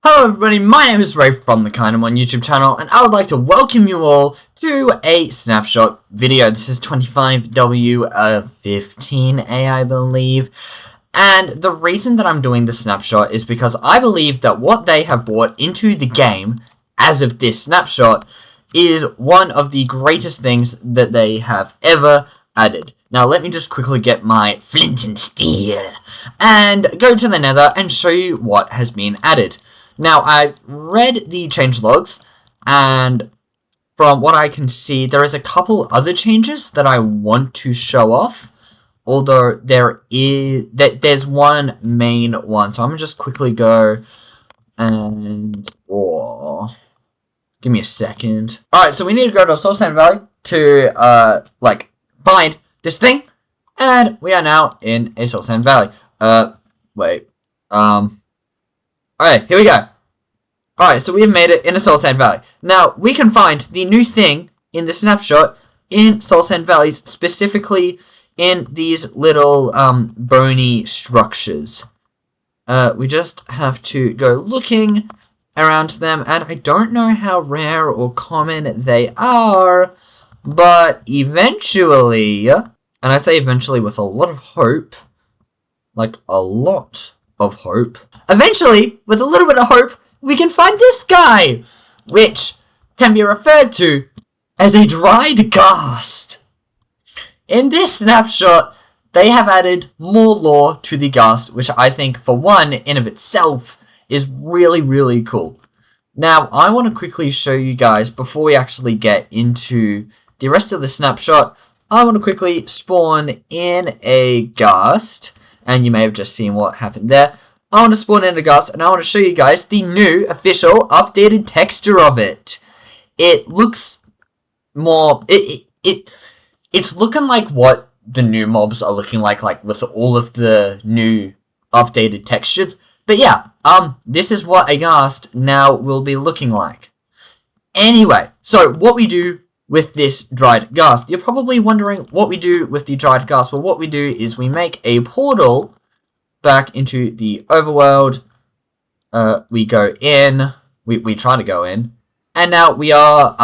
Hello everybody, my name is Ray from the Kindamon YouTube channel, and I would like to welcome you all to a Snapshot video. This is 25W15A, I believe. And the reason that I'm doing the Snapshot is because I believe that what they have brought into the game, as of this Snapshot, is one of the greatest things that they have ever added. Now let me just quickly get my flint and steel, and go to the nether and show you what has been added. Now, I've read the changelogs, and from what I can see, there is a couple other changes that I want to show off. Although there's one main one, so I'm gonna just quickly go and give me a second. All right, so we need to go to Soul Sand Valley to find this thing, and we are now in a Soul Sand Valley. Alright, here we go. Alright, so we have made it in a Soul Sand Valley. Now, we can find the new thing in the Snapshot in Soul Sand Valleys, specifically in these little, bony structures. We just have to go looking around them, and I don't know how rare or common they are, but eventually, and I say eventually with a lot of hope, like a lot of hope. Eventually, with a little bit of hope, we can find this guy, which can be referred to as a dried ghast. In this Snapshot, they have added more lore to the ghast, which I think, for one, in of itself, is really, really cool. Now, I want to quickly show you guys, before we actually get into the rest of the Snapshot, I want to quickly spawn in a ghast. And you may have just seen what happened there. I want to spawn in a ghast, and I want to show you guys the new official updated texture of it. It looks more... It's looking like what the new mobs are looking like with all of the new updated textures. But yeah, this is what a ghast now will be looking like. Anyway, so what we do with this dried ghast. You're probably wondering what we do with the dried ghast. Well, what we do is we make a portal back into the overworld. We go in. We try to go in. And now we are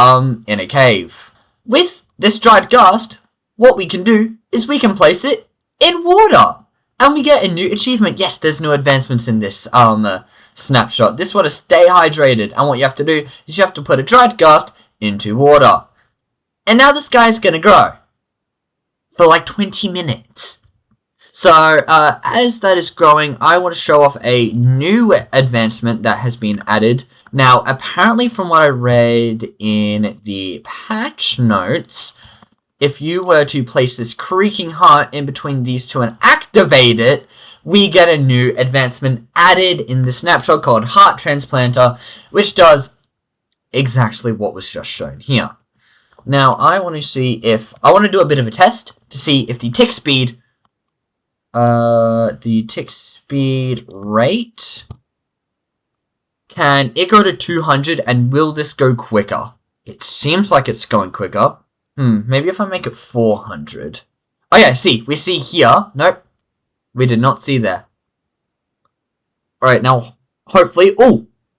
in a cave. With this dried ghast, what we can do is we can place it in water. And we get a new achievement. Yes, there's new advancements in this Snapshot. This one is stay hydrated. And what you have to do is you have to put a dried ghast into water. And now this guy's gonna grow for like 20 minutes. So, as that is growing, I want to show off a new advancement that has been added. Now, apparently from what I read in the patch notes, if you were to place this creaking heart in between these two and activate it, we get a new advancement added in the Snapshot called Heart Transplanter, which does exactly what was just shown here. Now, I want to do a bit of a test to see if the tick speed rate, can it go to 200 and will this go quicker? It seems like it's going quicker. Maybe if I make it 400. Oh yeah, we see here. Nope, we did not see there. Alright, now, hopefully,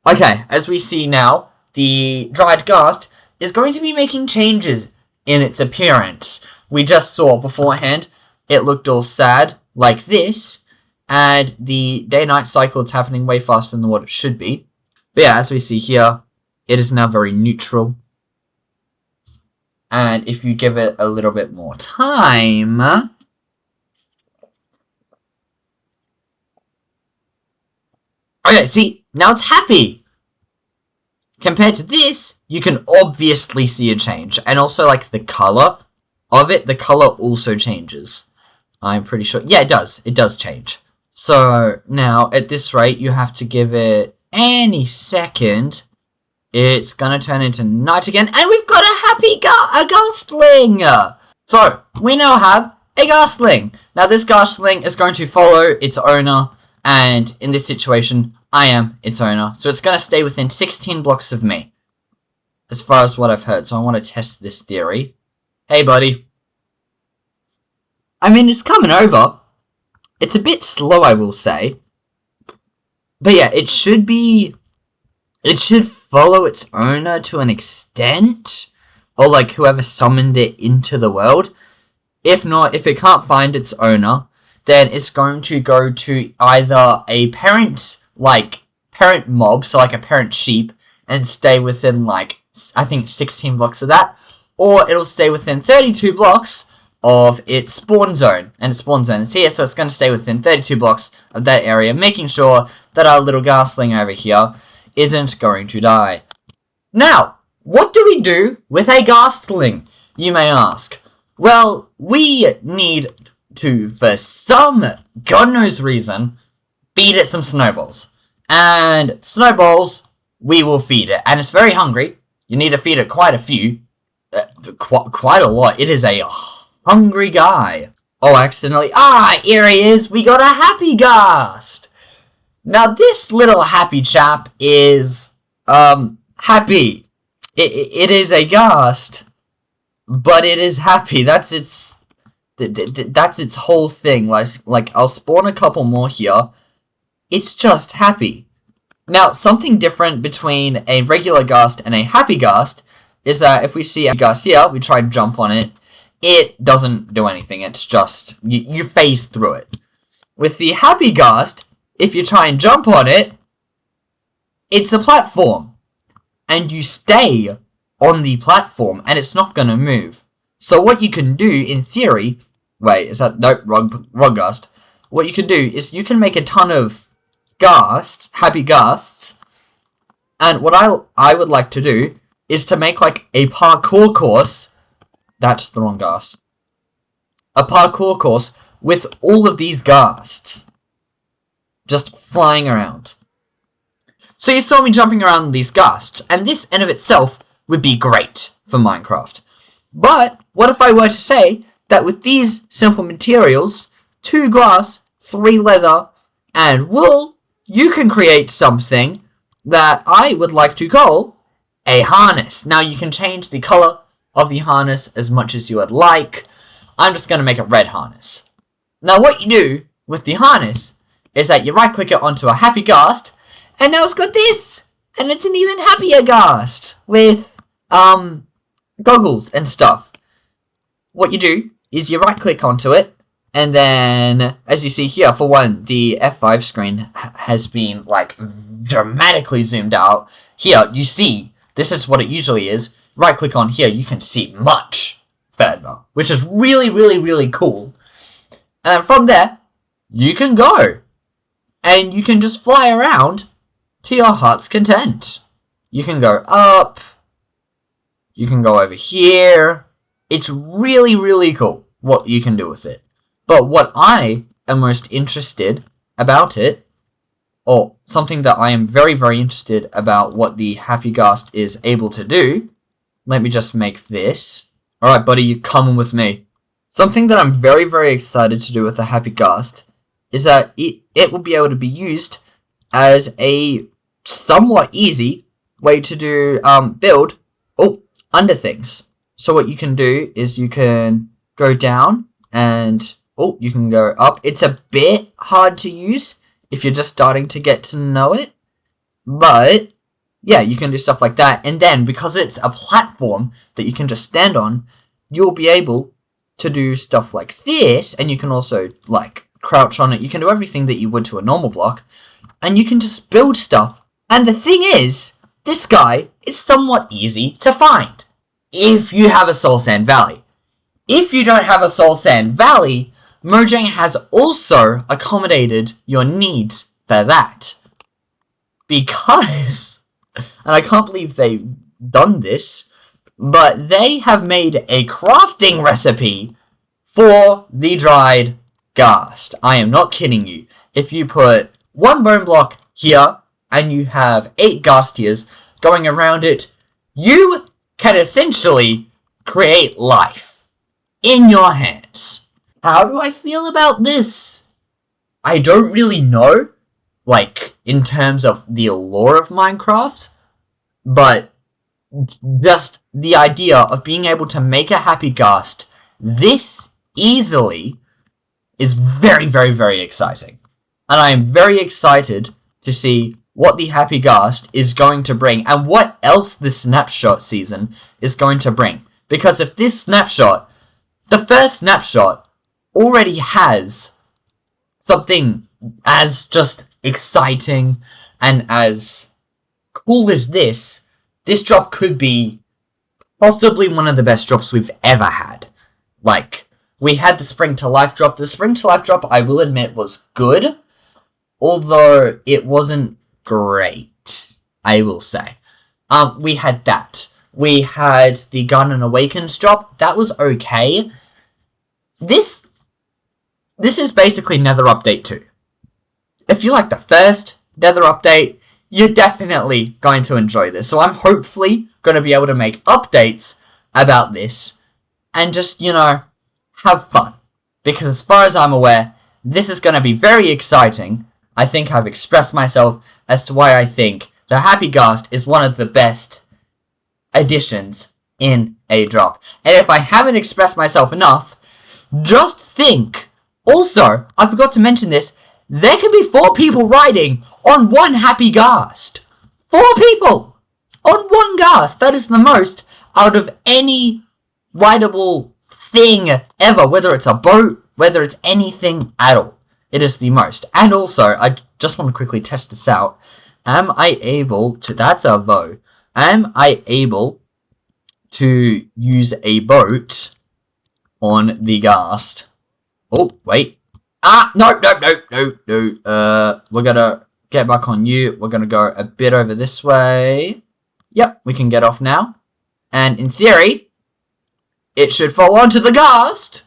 okay, as we see now, the dried ghast is going to be making changes in its appearance. We just saw beforehand, it looked all sad, like this, and the day-night cycle is happening way faster than what it should be. But yeah, as we see here, it is now very neutral. And if you give it a little bit more time... Okay, see, now it's happy! Compared to this, you can obviously see a change. And also, like, the color of it, the color also changes. I'm pretty sure. Yeah, it does. It does change. So, now, at this rate, you have to give it any second. It's gonna turn into night again. And we've got a happy ghastling! So, we now have a ghastling. Now, this ghastling is going to follow its owner. And in this situation, I am its owner. So it's going to stay within 16 blocks of me. As far as what I've heard. So I want to test this theory. Hey, buddy. I mean, it's coming over. It's a bit slow, I will say. But yeah, it should be it should follow its owner to an extent, or like whoever summoned it into the world. If not, if it can't find its owner, then it's going to go to either a parent mob, so like a parent sheep, and stay within like, I think 16 blocks of that, or it'll stay within 32 blocks of its spawn zone, and its spawn zone is here, so it's going to stay within 32 blocks of that area, making sure that our little ghastling over here isn't going to die. Now, what do we do with a ghastling, you may ask? Well, we need to, for some god knows reason, feed it some snowballs. And snowballs, we will feed it. And it's very hungry. You need to feed it quite a few. Quite a lot. It is a hungry guy. Oh, accidentally. Here he is. We got a Happy Ghast. Now, this little happy chap is, happy. It is a ghast, but it is happy. That's its whole thing. Like, I'll spawn a couple more here. It's just happy. Now, something different between a regular ghast and a Happy Ghast is that if we see a ghast here, we try to jump on it, it doesn't do anything. It's just, you phase through it. With the Happy Ghast, if you try and jump on it, it's a platform. And you stay on the platform, and it's not going to move. So what you can do, in theory... Wait, is that... Nope, wrong ghast. What you can do is you can make a ton of ghasts, Happy Ghasts, and what I would like to do is to make, like, a parkour course... That's the wrong ghast. A parkour course with all of these ghasts. Just flying around. So you saw me jumping around these ghasts, and this in of itself would be great for Minecraft. But what if I were to say that with these simple materials, 2 glass, 3 leather, and wool, you can create something that I would like to call a harness. Now you can change the color of the harness as much as you would like. I'm just going to make a red harness. Now what you do with the harness is that you right click it onto a Happy Ghast, and now it's got this! And it's an even happier ghast with, goggles and stuff. What you do is you right click onto it, and then, as you see here, for one, the F5 screen has been, like, dramatically zoomed out. Here, you see, this is what it usually is. Right click on here, you can see much further, which is really, really, really cool. And from there, you can go. And you can just fly around to your heart's content. You can go up. You can go over here. It's really, really cool what you can do with it. But what I am most interested about it, or something that I am very, very interested about what the Happy Ghast is able to do, let me just make this. Alright, buddy, you're coming with me. Something that I'm very, very excited to do with the Happy Ghast is that it will be able to be used as a somewhat easy way to do build under things. So what you can do is you can go down and you can go up. It's a bit hard to use if you're just starting to get to know it, but yeah, you can do stuff like that. And then because it's a platform that you can just stand on, you'll be able to do stuff like this, and you can also like crouch on it. You can do everything that you would to a normal block, and you can just build stuff. And the thing is, this guy is somewhat easy to find if you have a Soul Sand Valley. If you don't have a Soul Sand Valley, Mojang has also accommodated your needs for that. Because, and I can't believe they've done this, but they have made a crafting recipe for the dried ghast. I am not kidding you. If you put 1 bone block here, and you have 8 ghastias going around it, you can essentially create life in your hands. How do I feel about this? I don't really know, like, in terms of the lore of Minecraft, but just the idea of being able to make a Happy Ghast this easily is very, very, very exciting. And I am very excited to see what the Happy Ghast is going to bring and what else this Snapshot season is going to bring. Because if this Snapshot, the first Snapshot, already has something as just exciting and as cool as this drop could be possibly one of the best drops we've ever had. Like, we had the Spring to Life drop. The Spring to Life drop, I will admit, was good, although it wasn't great, I will say. We had that. We had the Garden Awakens drop. That was okay. This is basically Nether Update 2. If you like the first Nether Update, you're definitely going to enjoy this. So I'm hopefully going to be able to make updates about this and just, have fun. Because as far as I'm aware, this is going to be very exciting. I think I've expressed myself as to why I think the Happy Ghast is one of the best additions in a drop. And if I haven't expressed myself enough, just think. Also, I forgot to mention this, there can be 4 people riding on one Happy Ghast. 4 people on one Ghast. That is the most out of any rideable thing ever, whether it's a boat, whether it's anything at all. It is the most. And also, I just want to quickly test this out. Am I able to... That's a voe. Am I able to use a boat on the Ghast? Oh, wait. No. We're gonna get back on you. We're gonna go a bit over this way. Yep, we can get off now. And in theory, it should fall onto the Ghast.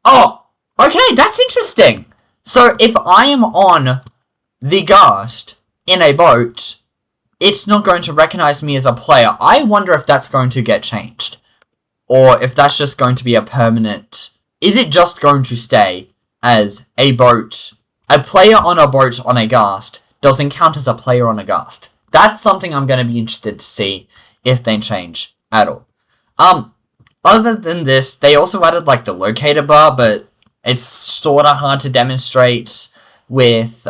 Oh, okay, that's interesting. So if I am on the Ghast in a boat, it's not going to recognize me as a player. I wonder if that's going to get changed. Or if that's just going to be a permanent... Is it just going to stay as a boat? A player on a boat on a Ghast doesn't count as a player on a Ghast. That's something I'm going to be interested to see if they change at all. Other than this, they also added like the locator bar, but it's sort of hard to demonstrate with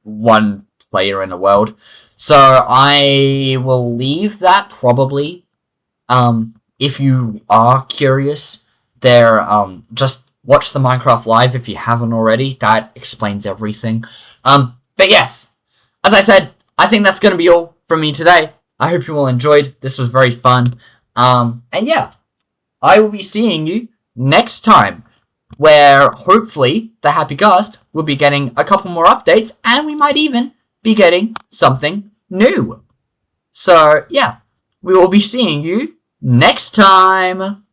one player in the world. So I will leave that probably. If you are curious, there just watch the Minecraft Live if you haven't already. That explains everything. But yes, as I said, I think that's going to be all from me today. I hope you all enjoyed. This was very fun. And yeah, I will be seeing you next time, where hopefully the Happy Ghast will be getting a couple more updates, and we might even be getting something new. So yeah, we will be seeing you next time.